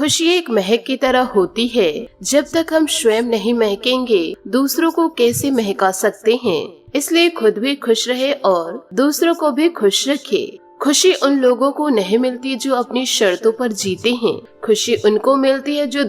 खुशी एक महक की तरह होती है। जब तक हम स्वयं नहीं महकेंगे, दूसरों को कैसे महका सकते हैं। इसलिए खुद भी खुश रहे और दूसरों को भी खुश रखे। खुशी उन लोगों को नहीं मिलती जो अपनी शर्तों पर जीते हैं। खुशी उनको मिलती है जो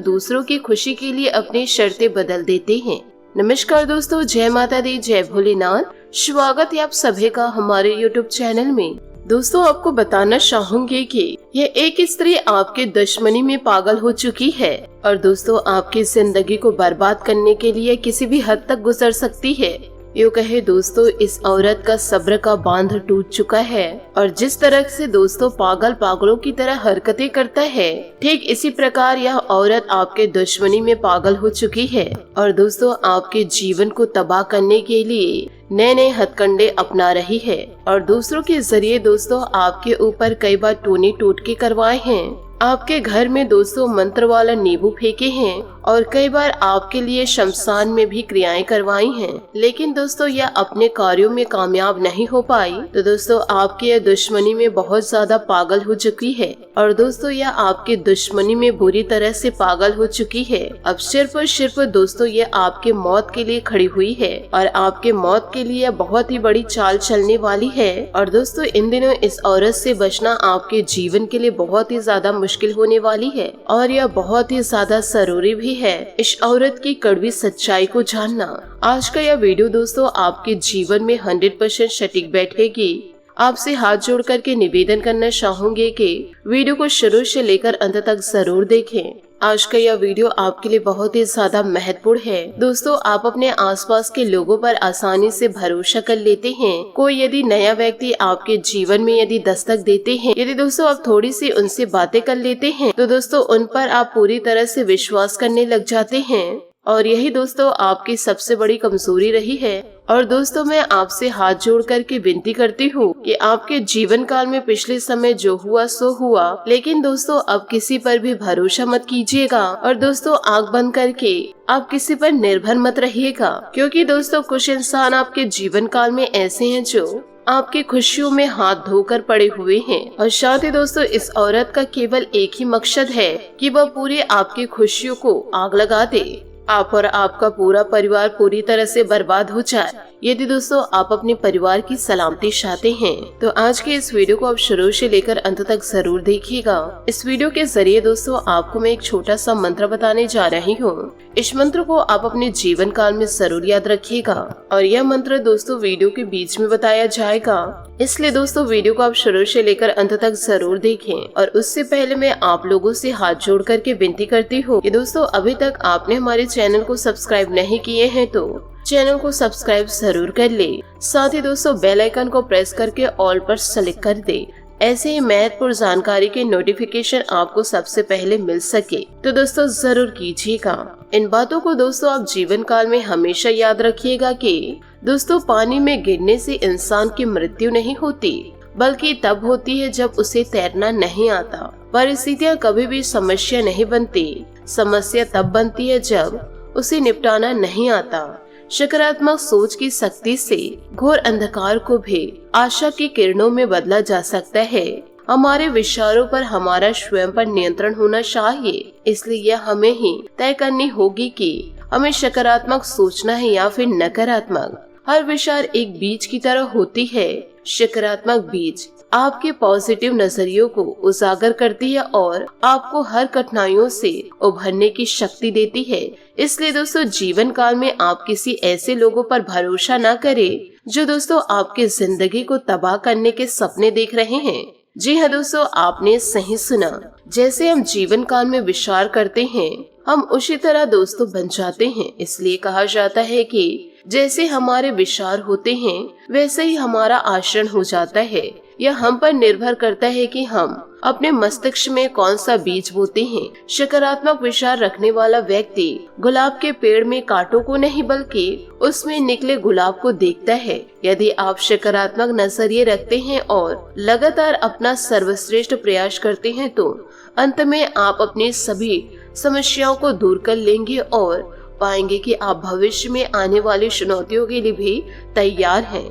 दूसरों की खुशी के लिए अपनी शर्तें बदल देते हैं। नमस्कार दोस्तों, जय माता दी, जय भोलेनाथ। स्वागत है आप सभी का हमारे YouTube चैनल में। दोस्तों, आपको बताना चाहूंगी कि ये एक स्त्री आपके दुश्मनी में पागल हो चुकी है और दोस्तों आपकी जिंदगी को बर्बाद करने के लिए किसी भी हद तक गुजर सकती है। यूँ कहे दोस्तों, इस औरत का सब्र का बांध टूट चुका है और जिस तरह से दोस्तों पागलों की तरह हरकतें करता है, ठीक इसी प्रकार यह औरत आपके दुश्मनी में पागल हो चुकी है और दोस्तों आपके जीवन को तबाह करने के लिए नए नए हथकंडे अपना रही है और दूसरों के जरिए दोस्तों आपके ऊपर कई बार टोने टोटके करवाए हैं। आपके घर में दोस्तों मंत्र वाला नींबू फेंके हैं और कई बार आपके लिए शमशान में भी क्रियाएं करवाई हैं। लेकिन दोस्तों यह अपने कार्यों में कामयाब नहीं हो पाई। तो दोस्तों आपकी यह दुश्मनी में बहुत ज्यादा पागल हो चुकी है और दोस्तों यह आपके दुश्मनी में बुरी तरह से पागल हो चुकी है। अब सिर्फ दोस्तों ये आपके मौत के लिए खड़ी हुई है और आपके मौत के लिए बहुत ही बड़ी चाल चलने वाली है। और दोस्तों इन दिनों इस औरत से बचना आपके जीवन के लिए बहुत ही ज्यादा मुश्किल होने वाली है और यह बहुत ही ज्यादा जरूरी भी है इस औरत की कड़वी सच्चाई को जानना। आज का यह वीडियो दोस्तों आपके जीवन में 100% सटीक बैठेगी। आपसे हाथ जोड़ करके निवेदन करना चाहूंगे कि वीडियो को शुरू से लेकर अंत तक जरूर देखें। आज का यह वीडियो आपके लिए बहुत ही ज्यादा महत्वपूर्ण है। दोस्तों आप अपने आसपास के लोगों पर आसानी से भरोसा कर लेते हैं। कोई यदि नया व्यक्ति आपके जीवन में यदि दस्तक देते हैं, यदि दोस्तों आप थोड़ी सी उनसे बातें कर लेते हैं तो दोस्तों उन पर आप पूरी तरह से विश्वास करने लग जाते हैं और यही दोस्तों आपकी सबसे बड़ी कमजोरी रही है। और दोस्तों मैं आपसे हाथ जोड़ करके विनती करती हूँ कि आपके जीवन काल में पिछले समय जो हुआ सो हुआ, लेकिन दोस्तों अब किसी पर भी भरोसा मत कीजिएगा और दोस्तों आंख बंद करके आप किसी पर निर्भर मत रहिएगा, क्योंकि दोस्तों कुछ इंसान आपके जीवन काल में ऐसे हैं जो आपकी खुशियों में हाथ धोकर पड़े हुए हैं। और साथ ही दोस्तों इस औरत का केवल एक ही मकसद है कि वह पूरी आपकी खुशियों को आग लगा दे, आप और आपका पूरा परिवार पूरी तरह से बर्बाद हो जाए। यदि दोस्तों आप अपने परिवार की सलामती चाहते हैं तो आज के इस वीडियो को आप शुरू से लेकर अंत तक जरूर देखिएगा। इस वीडियो के जरिए दोस्तों आपको मैं एक छोटा सा मंत्र बताने जा रही हूँ। इस मंत्र को आप अपने जीवन काल में जरूर याद रखिएगा और यह मंत्र दोस्तों वीडियो के बीच में बताया जाएगा, इसलिए दोस्तों वीडियो को आप शुरू से लेकर अंत तक जरूर देखें। और उससे पहले मैं आप लोगों से हाथ जोड़ करके विनती करती हूँ कि दोस्तों अभी तक आपने हमारे चैनल को सब्सक्राइब नहीं किए हैं तो चैनल को सब्सक्राइब जरूर कर ले। साथ ही दोस्तों बेल आइकन को प्रेस करके ऑल पर सेलेक्ट कर दे, ऐसे ही महत्वपूर्ण जानकारी के नोटिफिकेशन आपको सबसे पहले मिल सके तो दोस्तों जरूर कीजिएगा। इन बातों को दोस्तों आप जीवन काल में हमेशा याद रखिएगा कि दोस्तों पानी में गिरने से इंसान की मृत्यु नहीं होती, बल्कि तब होती है जब उसे तैरना नहीं आता। परिस्थितियाँ कभी भी समस्या नहीं बनती, समस्या तब बनती है जब उसे निपटाना नहीं आता। सकारात्मक सोच की शक्ति से घोर अंधकार को भी आशा की किरणों में बदला जा सकता है। हमारे विचारों पर हमारा स्वयं पर नियंत्रण होना चाहिए, इसलिए यह हमें ही तय करनी होगी कि हमें सकारात्मक सोचना है या फिर नकारात्मक। हर विचार एक बीज की तरह होती है। सकारात्मक बीज आपके पॉजिटिव नजरियों को उजागर करती है और आपको हर कठिनाइयों से उभरने की शक्ति देती है। इसलिए दोस्तों जीवन काल में आप किसी ऐसे लोगों पर भरोसा न करें जो दोस्तों आपकी जिंदगी को तबाह करने के सपने देख रहे हैं। जी हाँ दोस्तों, आपने सही सुना। जैसे हम जीवन काल में विचार करते हैं हम उसी तरह दोस्तों बन जाते हैं। इसलिए कहा जाता है कि जैसे हमारे विचार होते हैं वैसे ही हमारा आचरण हो जाता है। यह हम पर निर्भर करता है कि हम अपने मस्तिष्क में कौन सा बीज बोते हैं। सकारात्मक विचार रखने वाला व्यक्ति गुलाब के पेड़ में कांटों को नहीं बल्कि उसमें निकले गुलाब को देखता है। यदि आप सकारात्मक नजरिए रखते हैं और लगातार अपना सर्वश्रेष्ठ प्रयास करते हैं तो अंत में आप अपनी सभी समस्याओं को दूर कर लेंगे और पाएंगे कि आप भविष्य में आने वाली चुनौतियों के लिए भी तैयार हैं।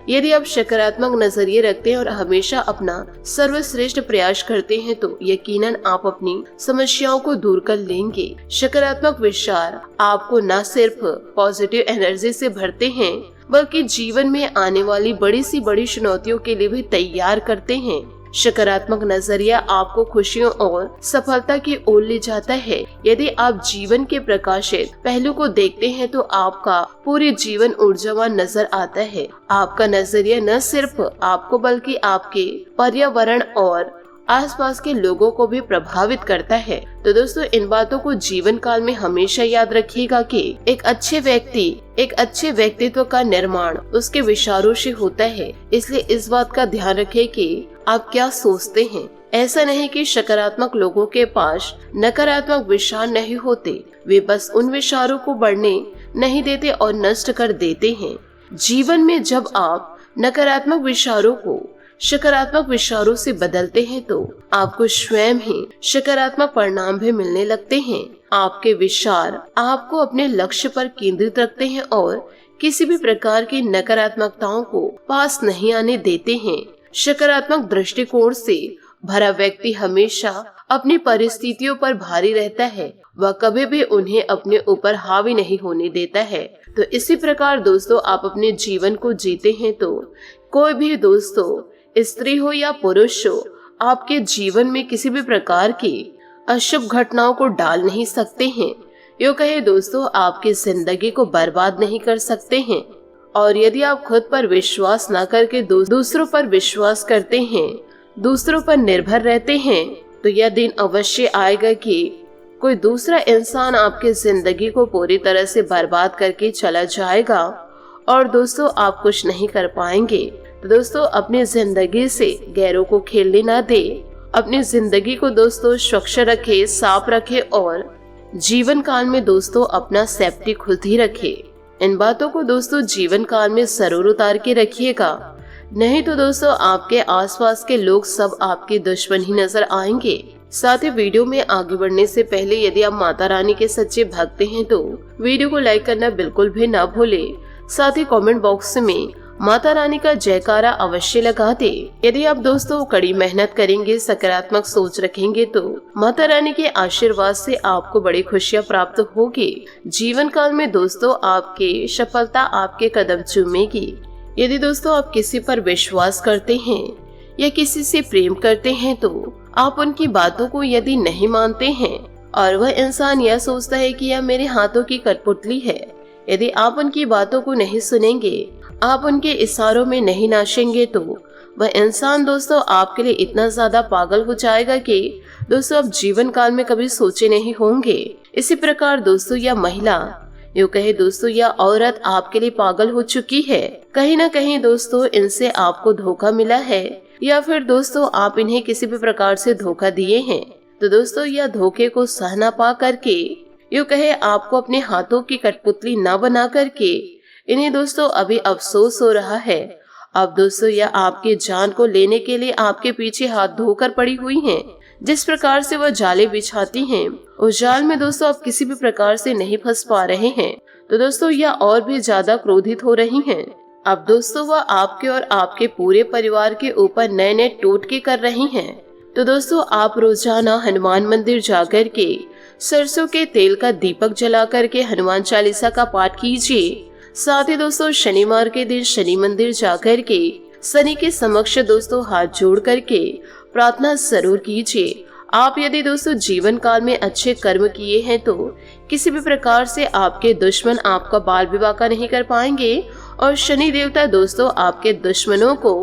यदि आप सकारात्मक नजरिए रखते हैं और हमेशा अपना सर्वश्रेष्ठ प्रयास करते हैं तो यकीनन आप अपनी समस्याओं को दूर कर लेंगे। सकारात्मक विचार आपको न सिर्फ पॉजिटिव एनर्जी से भरते हैं बल्कि जीवन में आने वाली बड़ी सी बड़ी चुनौतियों के लिए भी तैयार करते हैं। सकारात्मक नजरिया आपको खुशियों और सफलता की ओर ले जाता है। यदि आप जीवन के प्रकाशित पहलू को देखते हैं तो आपका पूरे जीवन ऊर्जावान नजर आता है। आपका नजरिया न सिर्फ आपको बल्कि आपके पर्यावरण और आसपास के लोगों को भी प्रभावित करता है। तो दोस्तों, इन बातों को जीवन काल में हमेशा याद रखिएगा कि एक अच्छे व्यक्तित्व का निर्माण उसके विचारों से होता है। इसलिए इस बात का ध्यान रखें कि आप क्या सोचते हैं। ऐसा नहीं कि सकारात्मक लोगों के पास नकारात्मक विचार नहीं होते, वे बस उन विचारों को बढ़ने नहीं देते और नष्ट कर देते हैं। जीवन में जब आप नकारात्मक विचारों को सकारात्मक विचारों से बदलते हैं तो आपको स्वयं ही सकारात्मक परिणाम भी मिलने लगते हैं। आपके विचार आपको अपने लक्ष्य पर केंद्रित रखते हैं और किसी भी प्रकार की नकारात्मकताओं को पास नहीं आने देते हैं। सकारात्मक दृष्टिकोण से भरा व्यक्ति हमेशा अपनी परिस्थितियों पर भारी रहता है, वह कभी भी उन्हें अपने ऊपर हावी नहीं होने देता है। तो इसी प्रकार दोस्तों, आप अपने जीवन को जीते हैं तो कोई भी दोस्तों, स्त्री हो या पुरुष हो, आपके जीवन में किसी भी प्रकार की अशुभ घटनाओं को डाल नहीं सकते हैं। यूँ कहे दोस्तों, आपकी जिंदगी को बर्बाद नहीं कर सकते हैं। और यदि आप खुद पर विश्वास न करके दूसरों पर विश्वास करते हैं, दूसरों पर निर्भर रहते हैं, तो यह दिन अवश्य आएगा कि कोई दूसरा इंसान आपकी जिंदगी को पूरी तरह से बर्बाद करके चला जाएगा और दोस्तों आप कुछ नहीं कर पाएंगे। तो दोस्तों, अपनी जिंदगी से गैरों को खेलने ना दे। अपनी जिंदगी को दोस्तों स्वच्छ रखे, साफ रखे और जीवन काल में दोस्तों अपना सेफ्टी खुद ही रखे। इन बातों को दोस्तों जीवन काल में जरूर उतार के रखिएगा, नहीं तो दोस्तों आपके आसपास के लोग सब आपके दुश्मन ही नजर आएंगे। साथ ही वीडियो में आगे बढ़ने से पहले यदि आप माता रानी के सच्चे भक्त हैं तो वीडियो को लाइक करना बिल्कुल भी ना भूले। साथ ही कमेंट बॉक्स में माता रानी का जयकारा अवश्य लगा दे। यदि आप दोस्तों कड़ी मेहनत करेंगे, सकारात्मक सोच रखेंगे तो माता रानी के आशीर्वाद से आपको बड़ी खुशियां प्राप्त होगी। जीवन काल में दोस्तों आपके सफलता आपके कदम चूमेगी। यदि दोस्तों आप किसी पर विश्वास करते हैं या किसी से प्रेम करते हैं तो आप उनकी बातों को यदि नहीं मानते हैं और वह इंसान यह सोचता है कि यह मेरे हाथों की कठपुतली है, यदि आप उनकी बातों को नहीं सुनेंगे, आप उनके इशारों में नहीं नाचेंगे तो वह इंसान दोस्तों आपके लिए इतना ज्यादा पागल हो जाएगा कि दोस्तों आप जीवन काल में कभी सोचे नहीं होंगे। इसी प्रकार दोस्तों यह महिला, यूँ कहे दोस्तों यह औरत आपके लिए पागल हो चुकी है। कहीं ना कहीं दोस्तों इनसे आपको धोखा मिला है या फिर दोस्तों आप इन्हें किसी भी प्रकार से धोखा दिए हैं। तो दोस्तों यह धोखे को सहना पा करके, यूँ कहे आपको अपने हाथों की कठपुतली न बना करके इन्हें दोस्तों अभी अफसोस हो रहा है। अब दोस्तों यह आपके जान को लेने के लिए आपके पीछे हाथ धोकर पड़ी हुई हैं। जिस प्रकार से वह जाले बिछाती हैं, उस जाल में दोस्तों आप किसी भी प्रकार से नहीं फंस पा रहे हैं। तो दोस्तों यह और भी ज्यादा क्रोधित हो रही हैं। अब दोस्तों वह आपके और आपके पूरे परिवार के ऊपर नए नए टोटके कर रही हैं। तो दोस्तों आप रोजाना हनुमान मंदिर जाकर के सरसों के तेल का दीपक जला करके हनुमान चालीसा का पाठ कीजिए। साथ ही दोस्तों शनिवार के दिन शनि मंदिर जाकर के शनि के समक्ष दोस्तों हाथ जोड़ करके प्रार्थना जरूर कीजिए। आप यदि दोस्तों जीवन काल में अच्छे कर्म किए हैं तो किसी भी प्रकार से आपके दुश्मन आपका बाल विवाह का नहीं कर पाएंगे और शनि देवता दोस्तों आपके दुश्मनों को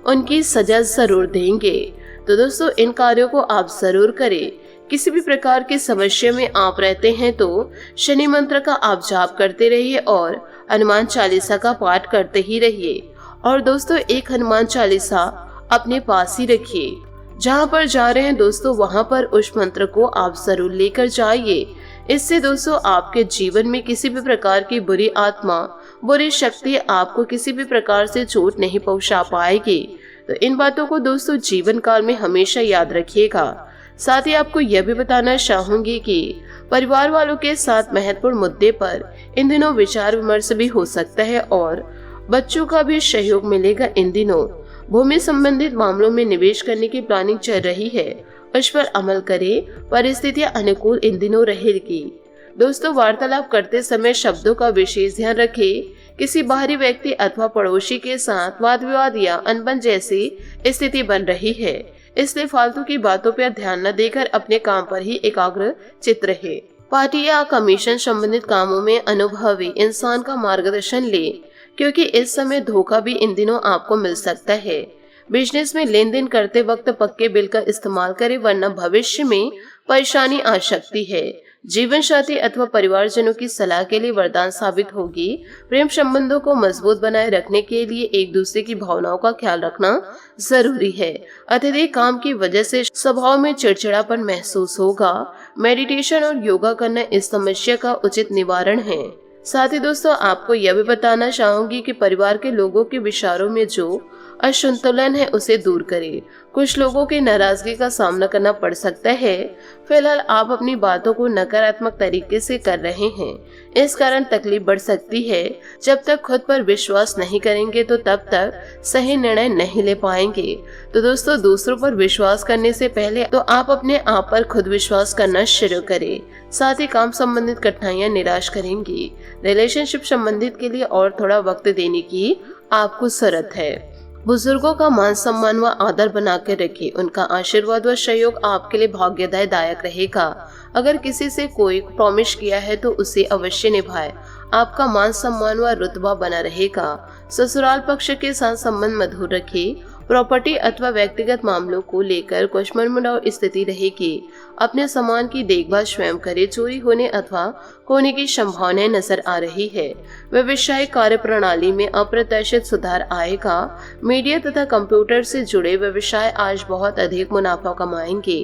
उनकी सजा जरूर देंगे। तो दोस्तों इन कार्यों को आप जरूर करें। किसी भी प्रकार की समस्या में आप रहते हैं तो शनि मंत्र का आप जाप करते रहिए और हनुमान चालीसा का पाठ करते ही रहिए। और दोस्तों एक हनुमान चालीसा अपने पास ही रखिए। जहाँ पर जा रहे हैं दोस्तों वहाँ पर उस मंत्र को आप जरूर लेकर जाइए। इससे दोस्तों आपके जीवन में किसी भी प्रकार की बुरी आत्मा, बुरी शक्ति आपको किसी भी प्रकार से चोट नहीं पहुँचा पाएगी। तो इन बातों को दोस्तों जीवन काल में हमेशा याद रखिएगा। साथ ही आपको यह भी बताना चाहूंगी कि परिवार वालों के साथ महत्वपूर्ण मुद्दे पर इन दिनों विचार विमर्श भी हो सकता है और बच्चों का भी सहयोग मिलेगा। इन दिनों भूमि संबंधित मामलों में निवेश करने की प्लानिंग चल रही है, उस पर अमल करें। परिस्थितियां अनुकूल इन दिनों रहेगी। दोस्तों, वार्तालाप करते समय शब्दों का विशेष ध्यान रखें। किसी बाहरी व्यक्ति अथवा पड़ोसी के साथ वाद विवाद या अनबन जैसी स्थिति बन रही है, इसलिए फालतू की बातों पर ध्यान न देकर अपने काम पर ही एकाग्र चित्त रहे। पार्टी या कमीशन संबंधित कामों में अनुभवी इंसान का मार्गदर्शन ले, क्योंकि इस समय धोखा भी इन दिनों आपको मिल सकता है। बिजनेस में लेन देन करते वक्त पक्के बिल का इस्तेमाल करें, वरना भविष्य में परेशानी आ सकती है। जीवन साथी अथवा परिवारजनों की सलाह के लिए वरदान साबित होगी। प्रेम संबंधों को मजबूत बनाए रखने के लिए एक दूसरे की भावनाओं का ख्याल रखना जरूरी है। अत्यधिक काम की वजह से स्वभाव में चिड़चिड़ापन महसूस होगा। मेडिटेशन और योगा करना इस समस्या का उचित निवारण है। साथ ही दोस्तों, आपको यह भी बताना चाहूंगी कि परिवार के लोगों के विचारों में जो असंतुलन है उसे दूर करें। कुछ लोगों की नाराजगी का सामना करना पड़ सकता है। फिलहाल आप अपनी बातों को नकारात्मक तरीके से कर रहे हैं, इस कारण तकलीफ बढ़ सकती है। जब तक खुद पर विश्वास नहीं करेंगे तो तब तक सही निर्णय नहीं ले पाएंगे। तो दोस्तों, दूसरों पर विश्वास करने से पहले तो आप अपने आप पर खुद विश्वास करना शुरू करें। साथ ही काम संबंधित कठिनाइयां निराश करेंगी। रिलेशनशिप संबंधित के लिए और थोड़ा वक्त देने की आपको जरूरत है। बुजुर्गों का मान सम्मान व आदर बना के रखें। उनका आशीर्वाद व सहयोग आपके लिए भाग्यदायक रहेगा। अगर किसी से कोई प्रॉमिस किया है तो उसे अवश्य निभाएं। आपका मान सम्मान व रुतबा बना रहेगा। ससुराल पक्ष के साथ संबंध मधुर रखें। प्रॉपर्टी अथवा व्यक्तिगत मामलों को लेकर कुछ मनमुटाव स्थिति रहेगी। अपने सामान की देखभाल स्वयं करें। चोरी होने अथवा खोने की संभावनाएं नजर आ रही है। व्यवसायिक कार्य प्रणाली में अप्रत्याशित सुधार आएगा। मीडिया तथा कंप्यूटर से जुड़े व्यवसाय आज बहुत अधिक मुनाफा कमाएंगे।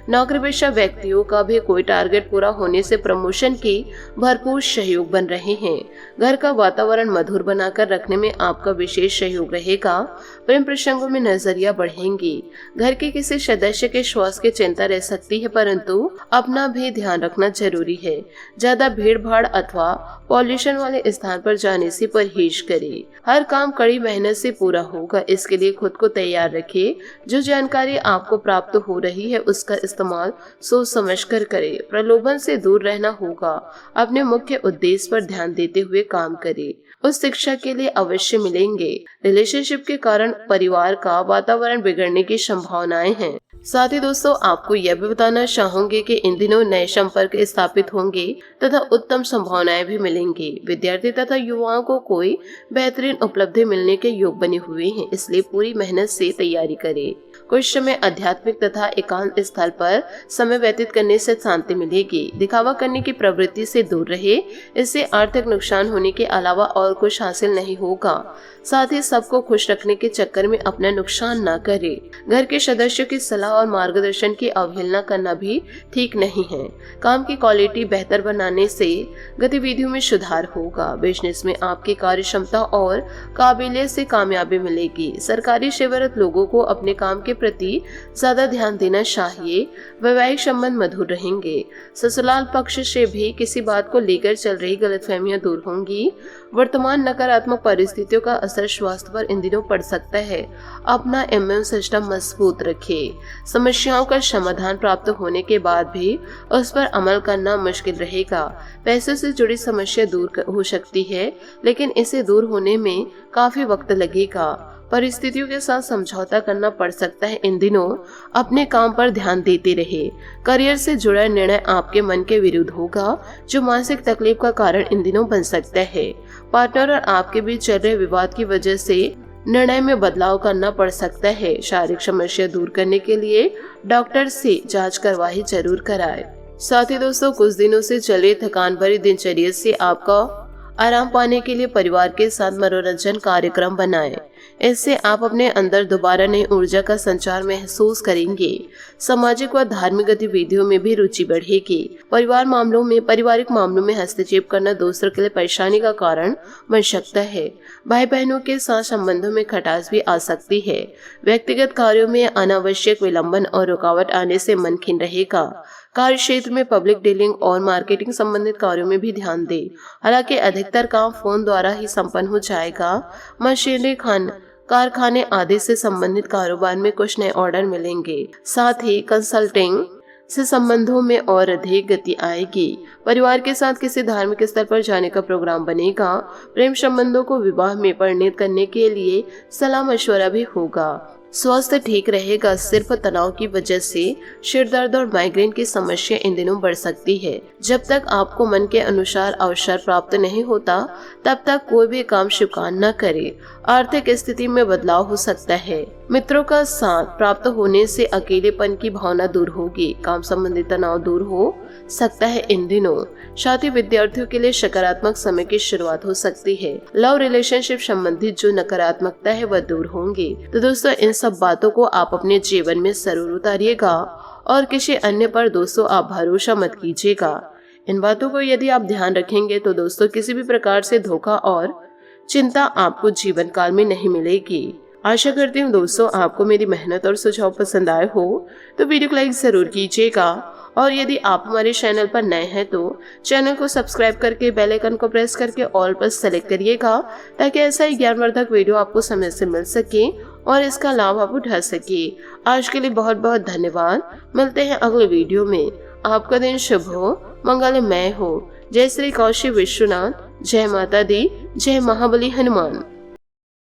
नौकरीपेशा व्यक्तियों का भी कोई टारगेट पूरा होने से प्रमोशन की भरपूर सहयोग बन रहे हैं। घर का वातावरण मधुर बनाकर रखने में आपका विशेष सहयोग रहेगा। प्रेम प्रसंगों में नजरिया बढ़ेंगी। घर के किसी सदस्य के स्वास्थ्य की चिंता रह सकती है, परंतु अपना भी ध्यान रखना जरूरी है। ज्यादा भीड़ भाड़ अथवा पॉल्यूशन वाले स्थान पर जाने से परहेज करें। हर काम कड़ी मेहनत से पूरा होगा, इसके लिए खुद को तैयार रखें। जो जानकारी आपको प्राप्त हो रही है उसका इस्तेमाल सोच समझ कर करें। प्रलोभन से दूर रहना होगा। अपने मुख्य उद्देश्य पर ध्यान देते हुए काम करें। उस शिक्षा के लिए अवश्य मिलेंगे। रिलेशनशिप के कारण परिवार का वातावरण बिगड़ने की संभावनाएं हैं। साथ ही दोस्तों, आपको यह भी बताना चाहूंगी कि इन दिनों नए संपर्क स्थापित होंगे तथा उत्तम संभावनाएं भी मिलेंगी। विद्यार्थी तथा युवाओं को कोई बेहतरीन उपलब्धि मिलने के योग बने हुए हैं, इसलिए पूरी मेहनत से तैयारी करें। कुछ समय आध्यात्मिक तथा एकांत स्थल पर समय व्यतीत करने से शांति मिलेगी। दिखावा करने की प्रवृत्ति से दूर रहे, इससे आर्थिक नुकसान होने के अलावा और कुछ हासिल नहीं होगा। साथ ही सबको खुश रखने के चक्कर में अपना नुकसान न करें। घर के सदस्यों की सलाह और मार्गदर्शन की अवहेलना करना भी ठीक नहीं है। काम की क्वालिटी बेहतर बनाने से गतिविधियों में सुधार होगा। बिजनेस में आपकी कार्य क्षमता और काबिलियत से कामयाबी मिलेगी। सरकारी सेवारत लोगों को अपने काम के प्रति ज्यादा ध्यान देना चाहिए। वैवाहिक संबंध मधुर रहेंगे। ससुराल पक्ष से भी किसी बात को लेकर चल रही गलतफहमियां दूर होंगी। वर्तमान नकारात्मक परिस्थितियों का असर स्वास्थ्य पर इन दिनों पड़ सकता है। अपना इम्यून सिस्टम मजबूत रखें। समस्याओं का समाधान प्राप्त होने के बाद भी उस पर अमल करना मुश्किल रहेगा। पैसों से जुड़ी समस्या दूर हो सकती है, लेकिन इसे दूर होने में काफी वक्त लगेगा। परिस्थितियों के साथ समझौता करना पड़ सकता है। इन दिनों अपने काम पर ध्यान देते रहे। करियर से जुड़ा निर्णय आपके मन के विरुद्ध होगा, जो मानसिक तकलीफ का कारण इन दिनों बन सकता है। पार्टनर और आपके बीच चल रहे विवाद की वजह से निर्णय में बदलाव करना पड़ सकता है। शारीरिक समस्या दूर करने के लिए डॉक्टर से जांच करवाई जरूर कराएं। साथ ही दोस्तों, कुछ दिनों से चले थकान भरी दिनचर्या से आपका आराम पाने के लिए परिवार के साथ मनोरंजन कार्यक्रम बनाएं। इससे आप अपने अंदर दोबारा नई ऊर्जा का संचार महसूस करेंगे। सामाजिक व धार्मिक गतिविधियों में भी रुचि बढ़ेगी। पारिवारिक मामलों में हस्तक्षेप करना दूसरों के लिए परेशानी का कारण बन सकता है। भाई बहनों के साथ संबंधों में खटास भी आ सकती है। व्यक्तिगत कार्यों में अनावश्यक विलंबन और रुकावट आने से मन खिन्न रहेगा। कार्य क्षेत्र में पब्लिक डीलिंग और मार्केटिंग संबंधित कार्यों में भी ध्यान दें। हालांकि अधिकतर काम फोन द्वारा ही संपन्न हो जाएगा। मशीनरी कारखाने आदि से संबंधित कारोबार में कुछ नए ऑर्डर मिलेंगे। साथ ही कंसल्टिंग से संबंधों में और अधिक गति आएगी। परिवार के साथ किसी धार्मिक स्थल पर जाने का प्रोग्राम बनेगा। प्रेम संबंधों को विवाह में परिणत करने के लिए सलाह मशवरा भी होगा। स्वास्थ्य ठीक रहेगा। सिर्फ तनाव की वजह से सिर दर्द और माइग्रेन की समस्या इन दिनों बढ़ सकती है। जब तक आपको मन के अनुसार अवसर प्राप्त नहीं होता तब तक कोई भी काम स्वीकार न करे। आर्थिक स्थिति में बदलाव हो सकता है। मित्रों का साथ प्राप्त होने से अकेलेपन की भावना दूर होगी। काम संबंधी तनाव दूर हो सकता है इन दिनों। छात्र विद्यार्थियों के लिए सकारात्मक समय की शुरुआत हो सकती है। लव रिलेशनशिप संबंधित जो नकारात्मकता है वह दूर होंगी। तो दोस्तों, इन सब बातों को आप अपने जीवन में जरूर उतारिएगा और किसी अन्य पर दोस्तों आप भरोसा मत कीजिएगा। इन बातों को यदि आप ध्यान रखेंगे तो दोस्तों किसी भी प्रकार से धोखा और चिंता आपको जीवन काल में नहीं मिलेगी। आशा करती हूँ दोस्तों आपको मेरी मेहनत और सुझाव पसंद आए हो तो वीडियो को लाइक जरूर कीजिएगा। और यदि आप हमारे चैनल पर नए हैं तो चैनल को सब्सक्राइब करके बेल आइकन को प्रेस करके ऑल पर सेलेक्ट करिएगा, ताकि ऐसा ही ज्ञानवर्धक वीडियो आपको समय से मिल सके और इसका लाभ आप उठा सके। आज के लिए बहुत बहुत धन्यवाद। मिलते हैं अगले वीडियो में। आपका दिन शुभ हो, मंगलमय हो। जय श्री काशी विश्वनाथ। जय माता दी। जय महाबली हनुमान।